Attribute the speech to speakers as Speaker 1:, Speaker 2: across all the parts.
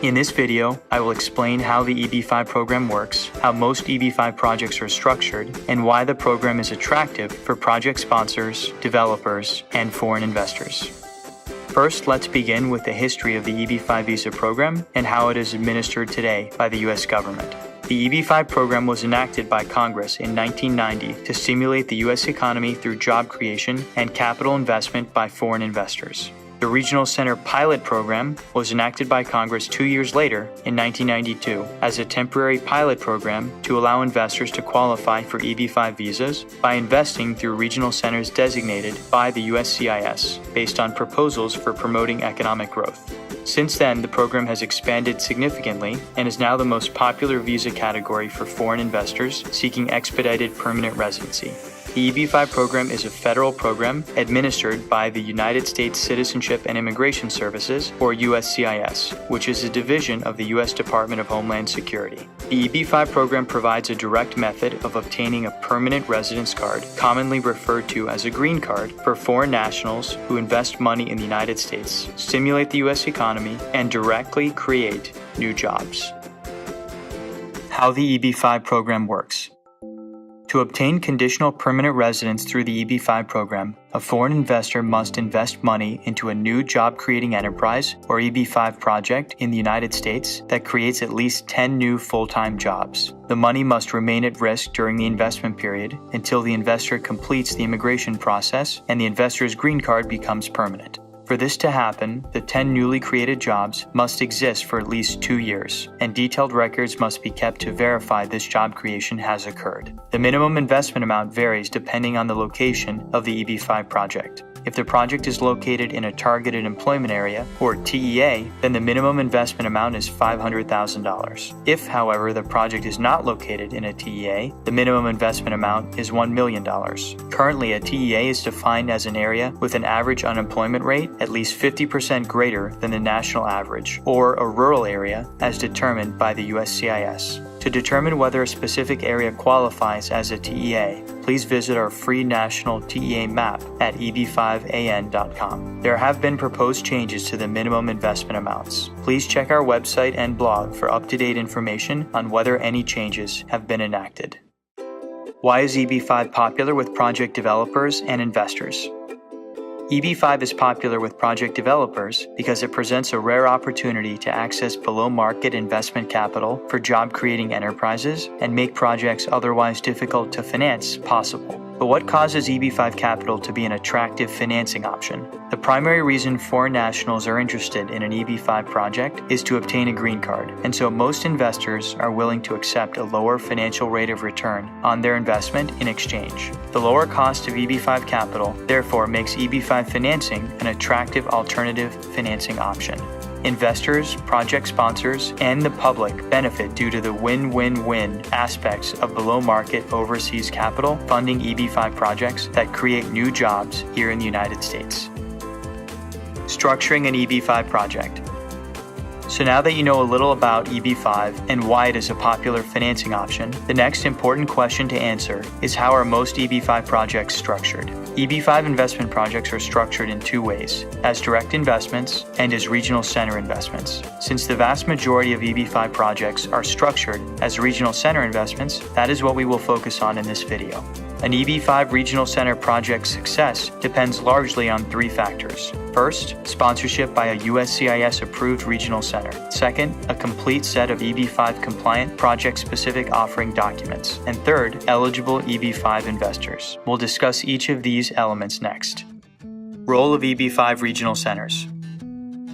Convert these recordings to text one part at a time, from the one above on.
Speaker 1: In this video, I will explain how the EB-5 program works, how most EB-5 projects are structured, and why the program is attractive for project sponsors, developers, and foreign investors. First, let's begin with the history of the EB-5 visa program and how it is administered today by the U.S. government. The EB-5 program was enacted by Congress in 1990 to stimulate the U.S. economy through job creation and capital investment by foreign investors. The Regional Center Pilot Program was enacted by Congress 2 years later, in 1992, as a temporary pilot program to allow investors to qualify for EB-5 visas by investing through regional centers designated by the USCIS, based on proposals for promoting economic growth. Since then, the program has expanded significantly and is now the most popular visa category for foreign investors seeking expedited permanent residency. The EB-5 program is a federal program administered by the United States Citizenship and Immigration Services, or USCIS, which is a division of the U.S. Department of Homeland Security. The EB-5 program provides a direct method of obtaining a permanent residence card, commonly referred to as a green card, for foreign nationals who invest money in the United States, stimulate the U.S. economy, and directly create new jobs. How the EB-5 program works. To obtain conditional permanent residence through the EB-5 program, a foreign investor must invest money into a new job-creating enterprise or EB-5 project in the United States that creates at least 10 new full-time jobs. The money must remain at risk during the investment period until the investor completes the immigration process and the investor's green card becomes permanent. For this to happen, the 10 newly created jobs must exist for at least 2 years, and detailed records must be kept to verify this job creation has occurred. The minimum investment amount varies depending on the location of the EB-5 project. If the project is located in a targeted employment area, or TEA, then the minimum investment amount is $500,000. If, however, the project is not located in a TEA, the minimum investment amount is $1 million. Currently, a TEA is defined as an area with an average unemployment rate at least 50% greater than the national average, or a rural area as determined by the USCIS. To determine whether a specific area qualifies as a TEA, please visit our free national TEA map at eb5an.com. There have been proposed changes to the minimum investment amounts. Please check our website and blog for up-to-date information on whether any changes have been enacted. Why is EB-5 popular with project developers and investors? EB-5 is popular with project developers because it presents a rare opportunity to access below-market investment capital for job-creating enterprises and make projects otherwise difficult to finance possible. But what causes EB-5 capital to be an attractive financing option? The primary reason foreign nationals are interested in an EB-5 project is to obtain a green card, and so most investors are willing to accept a lower financial rate of return on their investment in exchange. The lower cost of EB-5 capital therefore makes EB-5 financing an attractive alternative financing option. Investors, project sponsors, and the public benefit due to the win-win-win aspects of below-market overseas capital funding EB-5 projects that create new jobs here in the United States. Structuring an EB-5 project. So now that you know a little about EB-5 and why it is a popular financing option, the next important question to answer is how are most EB-5 projects structured? EB-5 investment projects are structured in two ways, as direct investments and as regional center investments. Since the vast majority of EB-5 projects are structured as regional center investments, that is what we will focus on in this video. An EB-5 regional center project's success depends largely on three factors. First, sponsorship by a USCIS-approved regional center. Second, a complete set of EB-5 compliant project-specific offering documents. And third, eligible EB-5 investors. We'll discuss each of these elements next. Role of EB-5 regional centers.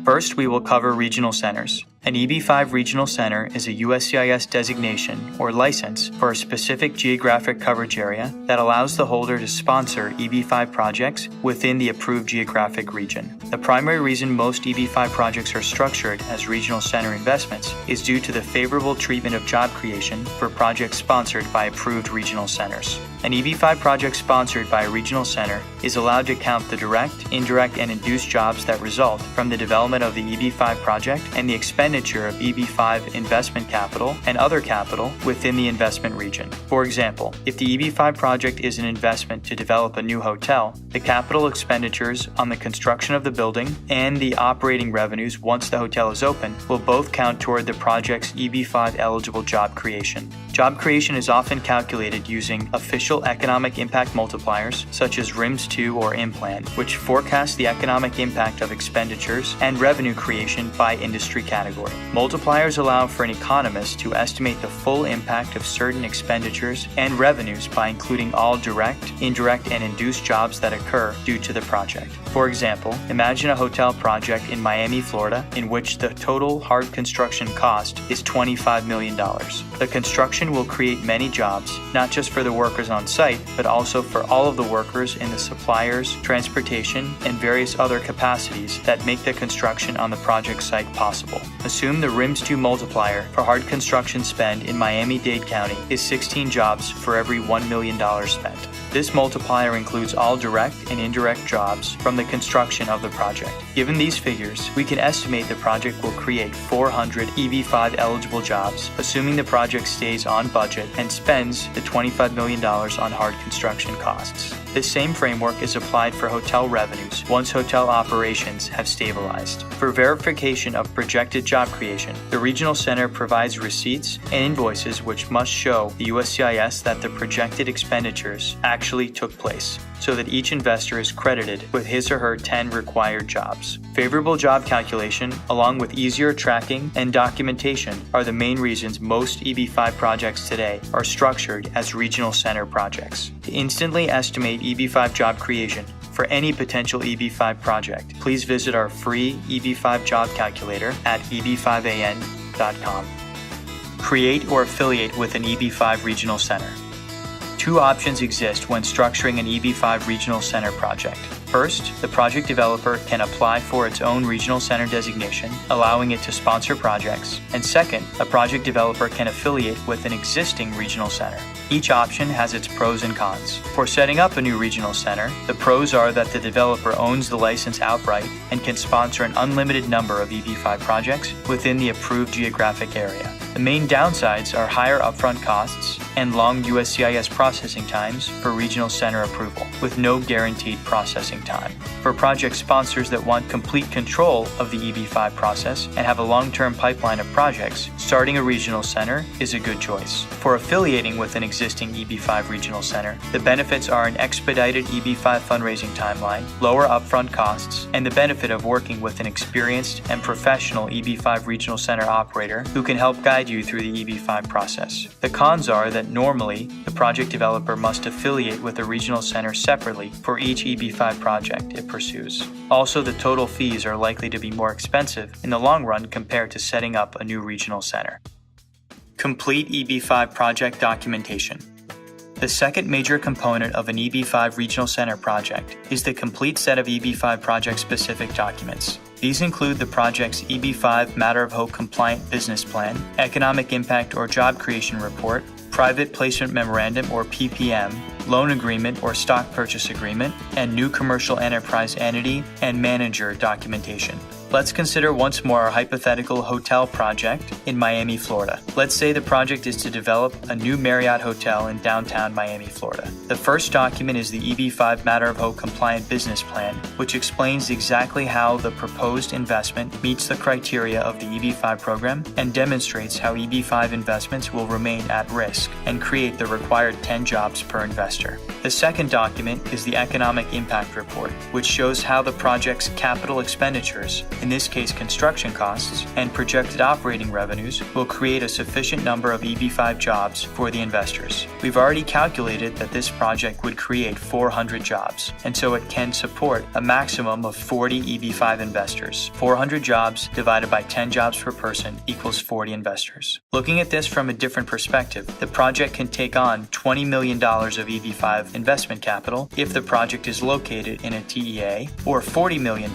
Speaker 1: First, we will cover regional centers. An EB-5 regional center is a USCIS designation or license for a specific geographic coverage area that allows the holder to sponsor EB-5 projects within the approved geographic region. The primary reason most EB-5 projects are structured as regional center investments is due to the favorable treatment of job creation for projects sponsored by approved regional centers. An EB-5 project sponsored by a regional center is allowed to count the direct, indirect, and induced jobs that result from the development of the EB-5 project and the expenditure expenditure of EB5 investment capital and other capital within the investment region. For example, if the EB5 project is an investment to develop a new hotel, the capital expenditures on the construction of the building and the operating revenues once the hotel is open will both count toward the project's EB5 eligible job creation. Job creation is often calculated using official economic impact multipliers such as RIMS-2 or IMPLAN, which forecast the economic impact of expenditures and revenue creation by industry category. Multipliers allow for an economist to estimate the full impact of certain expenditures and revenues by including all direct, indirect, and induced jobs that occur due to the project. For example, imagine a hotel project in Miami, Florida, in which the total hard construction cost is $25 million. The construction will create many jobs, not just for the workers on site, but also for all of the workers in the suppliers, transportation, and various other capacities that make the construction on the project site possible. Assume the RIMS-2 multiplier for hard construction spend in Miami-Dade County is 16 jobs for every $1 million spent. This multiplier includes all direct and indirect jobs from the construction of the project. Given these figures, we can estimate the project will create 400 EB5 eligible jobs, assuming the project stays on budget and spends the $25 million on hard construction costs. This same framework is applied for hotel revenues once hotel operations have stabilized. For verification of projected job creation, the regional center provides receipts and invoices which must show the USCIS that the projected expenditures actually took place, so that each investor is credited with his or her 10 required jobs. Favorable job calculation, along with easier tracking and documentation, are the main reasons most EB5 projects today are structured as regional center projects. To instantly estimate EB5 job creation for any potential EB5 project, please visit our free EB5 job calculator at eb5an.com. Create or affiliate with an EB5 regional center. Two options exist when structuring an EB5 regional center project. First, the project developer can apply for its own regional center designation, allowing it to sponsor projects. And second, a project developer can affiliate with an existing regional center. Each option has its pros and cons. For setting up a new regional center, the pros are that the developer owns the license outright and can sponsor an unlimited number of EB5 projects within the approved geographic area. The main downsides are higher upfront costs and long USCIS processing times for regional center approval, with no guaranteed processing time. For project sponsors that want complete control of the EB5 process and have a long-term pipeline of projects, starting a regional center is a good choice. For affiliating with an existing EB5 regional center, the benefits are an expedited EB5 fundraising timeline, lower upfront costs, and the benefit of working with an experienced and professional EB5 regional center operator who can help guide you through the EB5 process. The cons are that normally, the project developer must affiliate with a regional center separately for each EB5 project it pursues. Also, the total fees are likely to be more expensive in the long run compared to setting up a new regional center. Complete EB5 project documentation. The second major component of an EB5 regional center project is the complete set of EB5 project-specific documents. These include the project's EB5 Matter of Hope compliant business plan, economic impact or job creation report, private placement memorandum or PPM, loan agreement or stock purchase agreement, and new commercial enterprise entity and manager documentation. Let's consider once more our hypothetical hotel project in Miami, Florida. Let's say the project is to develop a new Marriott hotel in downtown Miami, Florida. The first document is the EB5 Matter of Hope compliant business plan, which explains exactly how the proposed investment meets the criteria of the EB5 program and demonstrates how EB5 investments will remain at risk and create the required 10 jobs per investor. The second document is the economic impact report, which shows how the project's capital expenditures, in this case construction costs, and projected operating revenues will create a sufficient number of EB5 jobs for the investors. We've already calculated that this project would create 400 jobs, and so it can support a maximum of 40 EB5 investors. 400 jobs divided by 10 jobs per person equals 40 investors. Looking at this from a different perspective, the project can take on $20 million of EB5 investment capital if the project is located in a TEA, or $40 million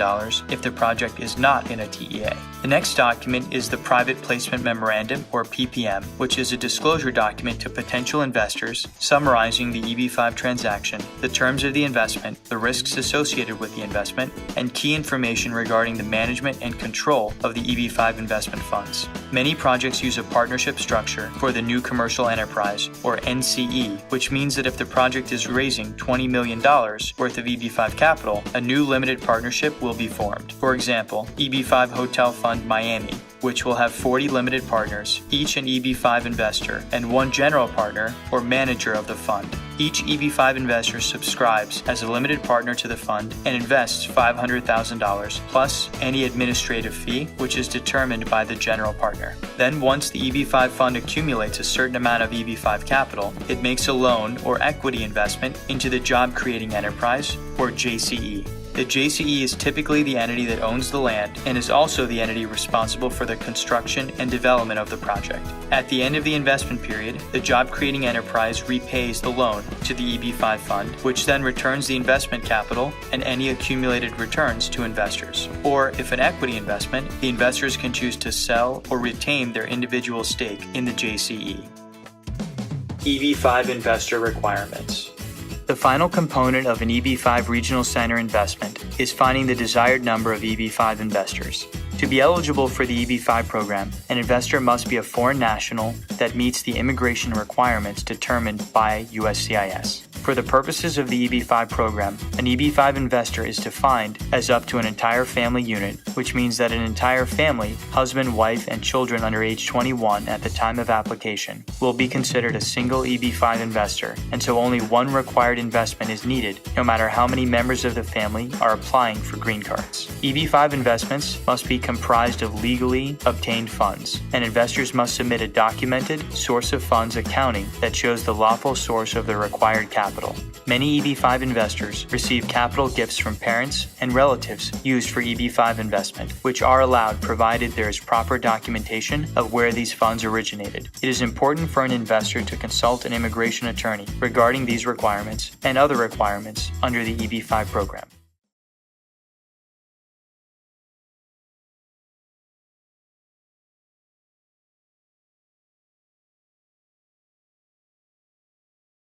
Speaker 1: if the project is not in a TEA. The next document is the Private Placement Memorandum, or PPM, which is a disclosure document to potential investors summarizing the EB5 transaction, the terms of the investment, the risks associated with the investment, and key information regarding the management and control of the EB5 investment funds. Many projects use a partnership structure for the new commercial enterprise, or NCE, which means that if the project is raising $20 million worth of EB5 capital, a new limited partnership will be formed. For example, EB5 Hotel Fund Miami, which will have 40 limited partners, each an EB5 investor, and one general partner or manager of the fund. Each EB5 investor subscribes as a limited partner to the fund and invests $500,000 plus any administrative fee, which is determined by the general partner. Then once the EB5 fund accumulates a certain amount of EB5 capital, it makes a loan or equity investment into the Job Creating Enterprise, or JCE. The JCE is typically the entity that owns the land and is also the entity responsible for the construction and development of the project. At the end of the investment period, the Job Creating Enterprise repays the loan to the EB5 fund, which then returns the investment capital and any accumulated returns to investors. Or, if an equity investment, the investors can choose to sell or retain their individual stake in the JCE. EB5 investor requirements. The final component of an EB5 regional center investment is finding the desired number of EB5 investors. To be eligible for the EB5 program, an investor must be a foreign national that meets the immigration requirements determined by USCIS. For the purposes of the EB5 program, an EB5 investor is defined as up to an entire family unit, which means that an entire family, husband, wife, and children under age 21 at the time of application, will be considered a single EB5 investor, and so only one required investment is needed, no matter how many members of the family are applying for green cards. EB5 investments must be comprised of legally obtained funds, and investors must submit a documented source of funds accounting that shows the lawful source of the required capital. Many EB5 investors receive capital gifts from parents and relatives used for EB5 investment, which are allowed provided there is proper documentation of where these funds originated. It is important for an investor to consult an immigration attorney regarding these requirements and other requirements under the EB5 program.